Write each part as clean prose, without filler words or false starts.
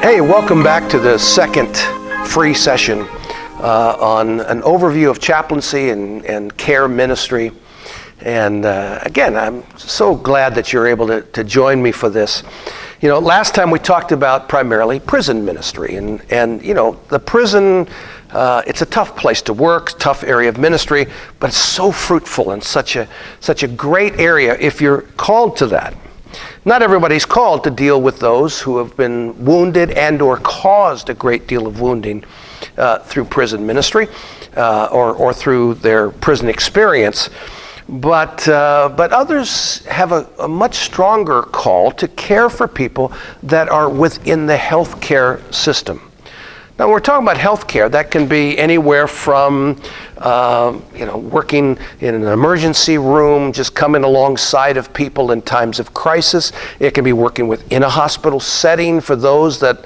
Hey, welcome back to the second free session on an overview of chaplaincy and care ministry. And again, I'm so glad that you're able to join me for this. You know, last time we talked about primarily prison ministry, and you know, the prison, it's a tough place to work, tough area of ministry, but it's so fruitful and such a great area if you're called to that. Not everybody's called to deal with those who have been wounded and or caused a great deal of wounding through prison ministry or through their prison experience. But others have a much stronger call to care for people that are within the healthcare system. Now, when we're talking about healthcare, that can be anywhere from working in an emergency room, just coming alongside of people in times of crisis. It can be working within a hospital setting for those that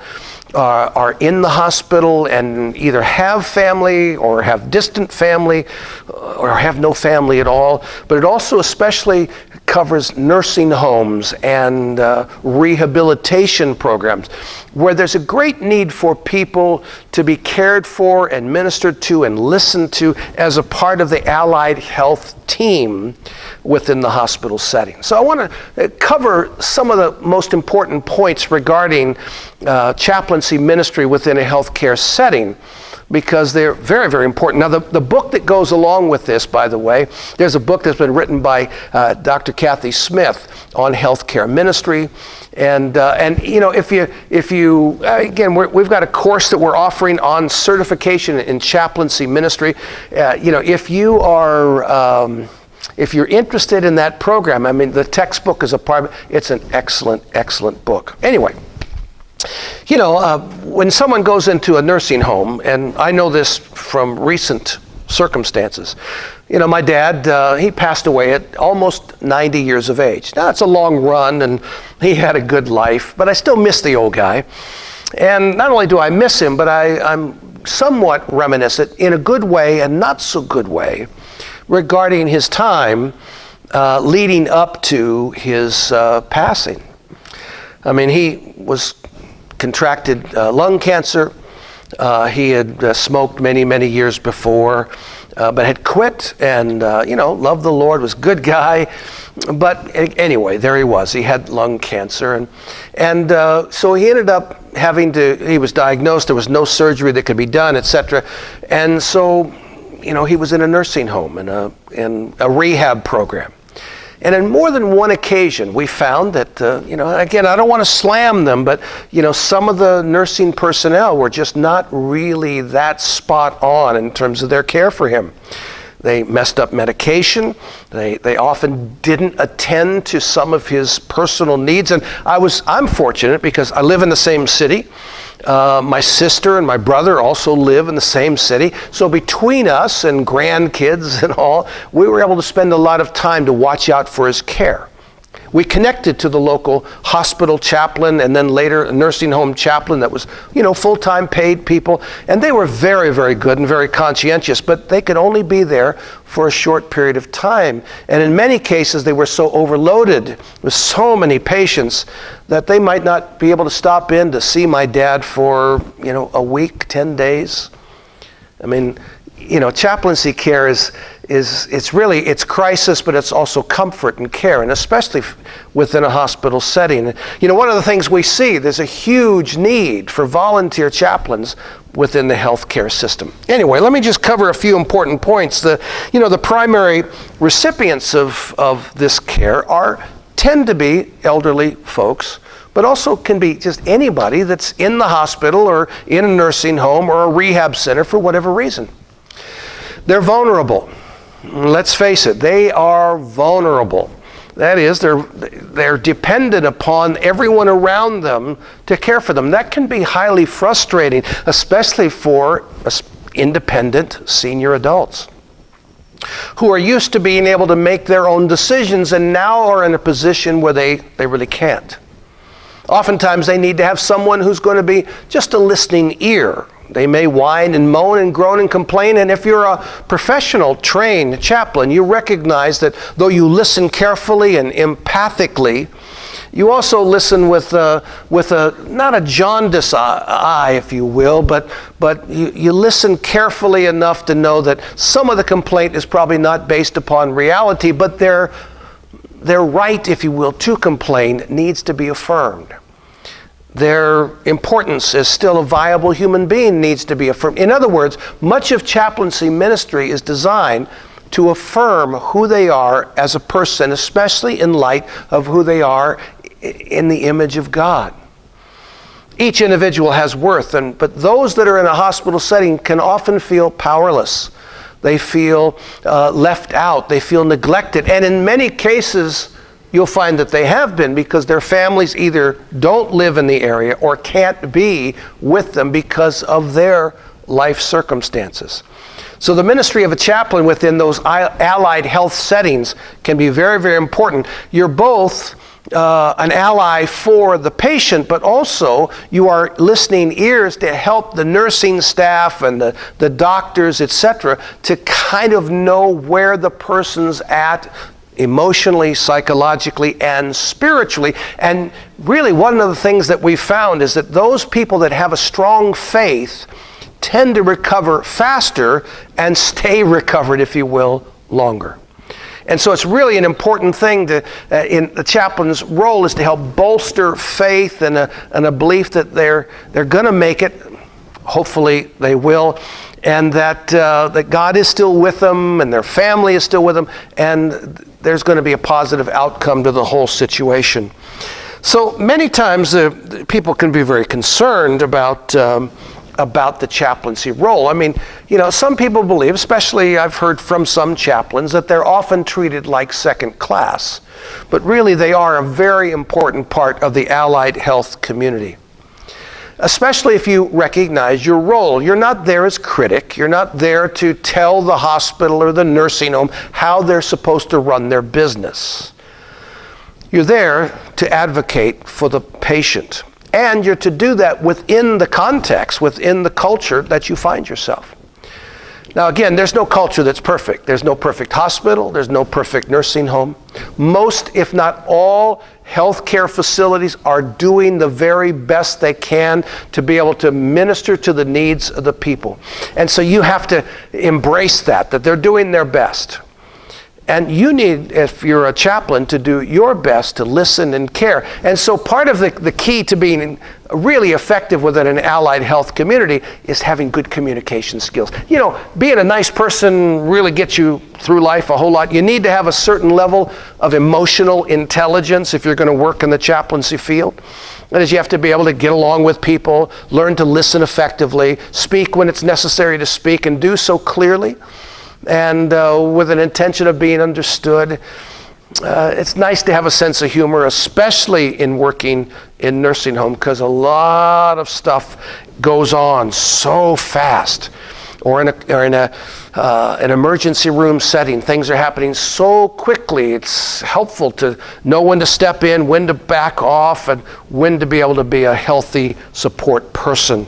are in the hospital and either have family or have distant family or have no family at all. But it also especially covers nursing homes and rehabilitation programs where there's a great need for people to be cared for and ministered to and listened to as a part of the allied health team within the hospital setting. So I want to cover some of the most important points regarding chaplaincy ministry within a healthcare setting, because they're very, very important. Now, the book that goes along with this, by the way, there's a book that's been written by Dr. Kathy Smith on healthcare ministry. And you know, if you again, we've got a course that we're offering on certification in chaplaincy ministry. You know, if you are if you're interested in that program, I mean, the textbook is a part of it. It's an excellent, excellent book. Anyway, you know, when someone goes into a nursing home, and I know this from recent circumstances, you know, my dad, he passed away at almost 90 years of age. Now, it's a long run, and he had a good life, but I still miss the old guy. And not only do I miss him, but I'm somewhat reminiscent in a good way and not so good way regarding his time leading up to his passing. I mean, he was contracted lung cancer. He had smoked many, many years before, but had quit and, you know, loved the Lord, was a good guy. But anyway, there he was. He had lung cancer. And so he ended up he was diagnosed, there was no surgery that could be done, etc. And so, you know, he was in a nursing home in a rehab program. And on more than one occasion, we found that, you know, again, I don't want to slam them, but, you know, some of the nursing personnel were just not really that spot on in terms of their care for him. They messed up medication. They often didn't attend to some of his personal needs. And I'm fortunate because I live in the same city. My sister and my brother also live in the same city. So between us and grandkids and all, we were able to spend a lot of time to watch out for his care. We connected to the local hospital chaplain and then later a nursing home chaplain that was, you know, full-time paid people. And they were very, very good and very conscientious, but they could only be there for a short period of time. And in many cases, they were so overloaded with so many patients that they might not be able to stop in to see my dad for, you know, a week, 10 days. I mean, you know, chaplaincy care is it's crisis, but it's also comfort and care, and especially within a hospital setting. You know, one of the things we see, there's a huge need for volunteer chaplains within the healthcare system. Anyway, let me just cover a few important points. The primary recipients of this care tend to be elderly folks, but also can be just anybody that's in the hospital or in a nursing home or a rehab center for whatever reason. They're vulnerable. Let's face it, they are vulnerable. That is, they're dependent upon everyone around them to care for them. That can be highly frustrating, especially for independent senior adults who are used to being able to make their own decisions and now are in a position where they really can't. Oftentimes they need to have someone who's going to be just a listening ear They may whine and moan and groan and complain, and if you're a professional, trained chaplain, you recognize that though you listen carefully and empathically, you also listen with a not a jaundiced eye, if you will, but you listen carefully enough to know that some of the complaint is probably not based upon reality, but their right, if you will, to complain needs to be affirmed. Their importance as still a viable human being needs to be affirmed. In other words, much of chaplaincy ministry is designed to affirm who they are as a person, especially in light of who they are in the image of God. Each individual has worth, but those that are in a hospital setting can often feel powerless. They feel left out. They feel neglected. And in many cases, you'll find that they have been because their families either don't live in the area or can't be with them because of their life circumstances. So the ministry of a chaplain within those allied health settings can be very, very important. You're both an ally for the patient, but also you are listening ears to help the nursing staff and the doctors, etc., to kind of know where the person's at emotionally, psychologically, and spiritually. And really one of the things that we found is that those people that have a strong faith tend to recover faster and stay recovered, if you will, longer. And so it's really an important thing in the chaplain's role is to help bolster faith and a belief that they're going to make it. Hopefully they will, and that God is still with them and their family is still with them, and there's going to be a positive outcome to the whole situation. So many times people can be very concerned about the chaplaincy role. I mean, some people believe, especially I've heard from some chaplains, that they're often treated like second class. But really they are a very important part of the allied health community. Especially if you recognize your role. You're not there as critic. You're not there to tell the hospital or the nursing home how they're supposed to run their business. You're there to advocate for the patient. And you're to do that within the context, within the culture that you find yourself. Now again, there's no culture that's perfect. There's no perfect hospital. There's no perfect nursing home. Most, if not all, healthcare facilities are doing the very best they can to be able to minister to the needs of the people. And so you have to embrace that they're doing their best. And you need, if you're a chaplain, to do your best to listen and care. And so part of the key to being really effective within an allied health community is having good communication skills. Being a nice person really gets you through life a whole lot. You need to have a certain level of emotional intelligence if you're going to work in the chaplaincy field. That is, you have to be able to get along with people, learn to listen effectively, speak when it's necessary to speak, and do so clearly and with an intention of being understood. It's nice to have a sense of humor, especially in working in nursing home, because a lot of stuff goes on so fast. Or in an emergency room setting, things are happening so quickly. It's helpful to know when to step in, when to back off, and when to be able to be a healthy support person.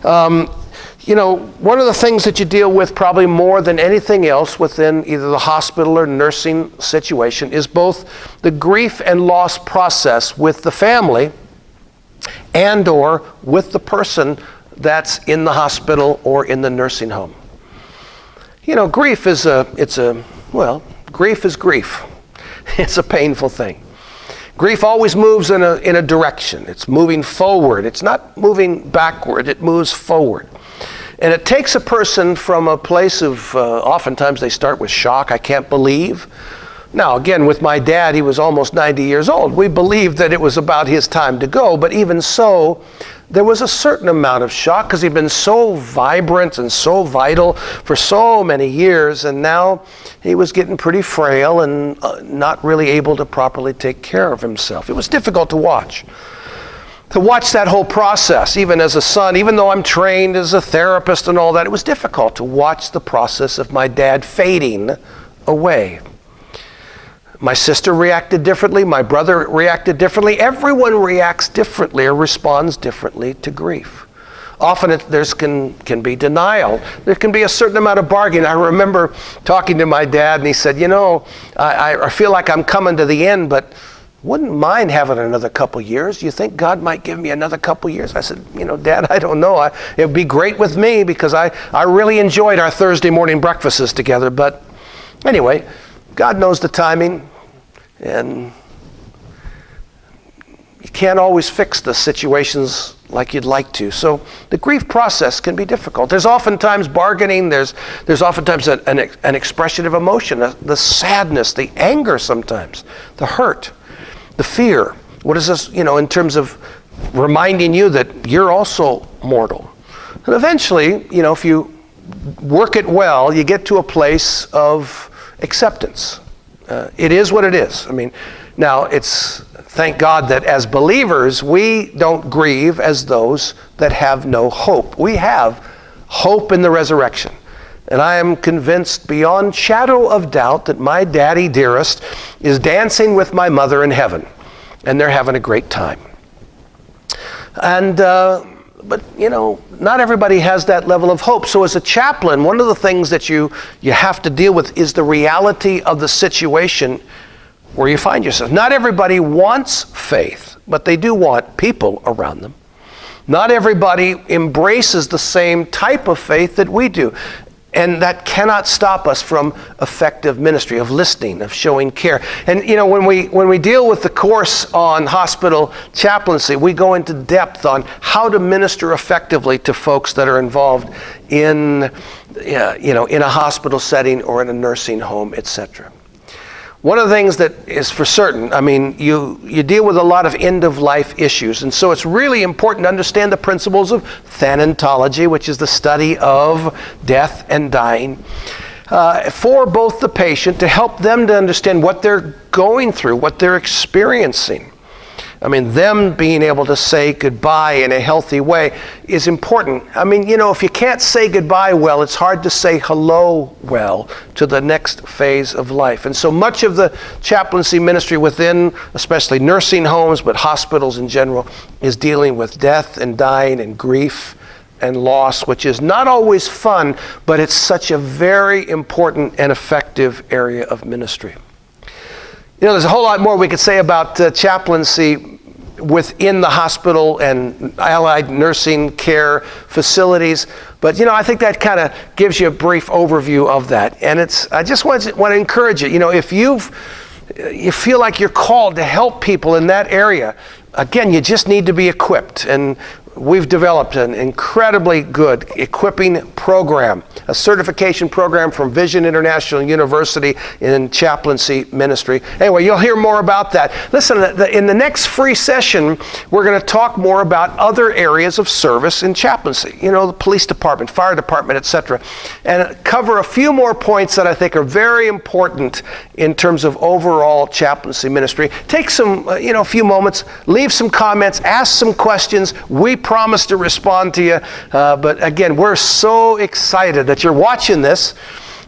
One of the things that you deal with probably more than anything else within either the hospital or nursing situation is both the grief and loss process with the family and or with the person that's in the hospital or in the nursing home. Grief is grief is grief. It's a painful thing. Grief always moves in a direction. It's moving forward. It's not moving backward. It moves forward. And it takes a person from a place of, oftentimes they start with shock, I can't believe. Now, again, with my dad, he was almost 90 years old. We believed that it was about his time to go, but even so, there was a certain amount of shock because he'd been so vibrant and so vital for so many years, and now he was getting pretty frail and not really able to properly take care of himself. It was difficult to watch. To watch that whole process, even as a son, even though I'm trained as a therapist and all that, it was difficult to watch the process of my dad fading away. My sister reacted differently. My brother reacted differently. Everyone reacts differently or responds differently to grief. Often there can be denial. There can be a certain amount of bargaining. I remember talking to my dad, and he said, I feel like I'm coming to the end, but wouldn't mind having another couple years. You think God might give me another couple years? I said, Dad, I don't know. It would be great with me because I really enjoyed our Thursday morning breakfasts together. But anyway, God knows the timing, and you can't always fix the situations like you'd like to. So the grief process can be difficult. There's oftentimes bargaining. There's oftentimes an expression of emotion, the sadness, the anger sometimes, the hurt, the fear. What is this, in terms of reminding you that you're also mortal. And eventually, if you work it well, you get to a place of acceptance. It is what it is. Now thank God that as believers, we don't grieve as those that have no hope. We have hope in the resurrection. And I am convinced beyond shadow of doubt that my daddy dearest is dancing with my mother in heaven. And they're having a great time. And, but not everybody has that level of hope. So as a chaplain, one of the things that you have to deal with is the reality of the situation where you find yourself. Not everybody wants faith, but they do want people around them. Not everybody embraces the same type of faith that we do. And that cannot stop us from effective ministry, of listening, of showing care. And when we deal with the course on hospital chaplaincy, we go into depth on how to minister effectively to folks that are involved in a hospital setting or in a nursing home, etc. One of the things that is for certain, you deal with a lot of end-of-life issues, and so it's really important to understand the principles of thanatology, which is the study of death and dying, for both the patient, to help them to understand what they're going through, what they're experiencing. Them being able to say goodbye in a healthy way is important. If you can't say goodbye well, it's hard to say hello well to the next phase of life. And so much of the chaplaincy ministry within, especially nursing homes, but hospitals in general, is dealing with death and dying and grief and loss, which is not always fun, but it's such a very important and effective area of ministry. There's a whole lot more we could say about chaplaincy within the hospital and allied nursing care facilities, but I think that kind of gives you a brief overview of that. And I just want to encourage you. If you feel like you're called to help people in that area, again, you just need to be equipped. And we've developed an incredibly good equipping program, a certification program from Vision International University in chaplaincy ministry. Anyway, you'll hear more about that. Listen, in the next free session, we're going to talk more about other areas of service in chaplaincy. The police department, fire department, etc. And cover a few more points that I think are very important in terms of overall chaplaincy ministry. Take a few moments, leave some comments, ask some questions. We promise to respond to you. But again, we're so excited that you're watching this,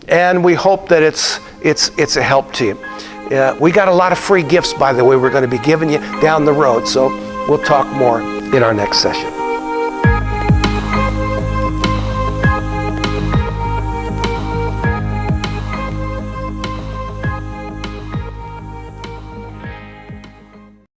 and we hope that it's a help to you. We got a lot of free gifts, by the way, we're going to be giving you down the road. So we'll talk more in our next session.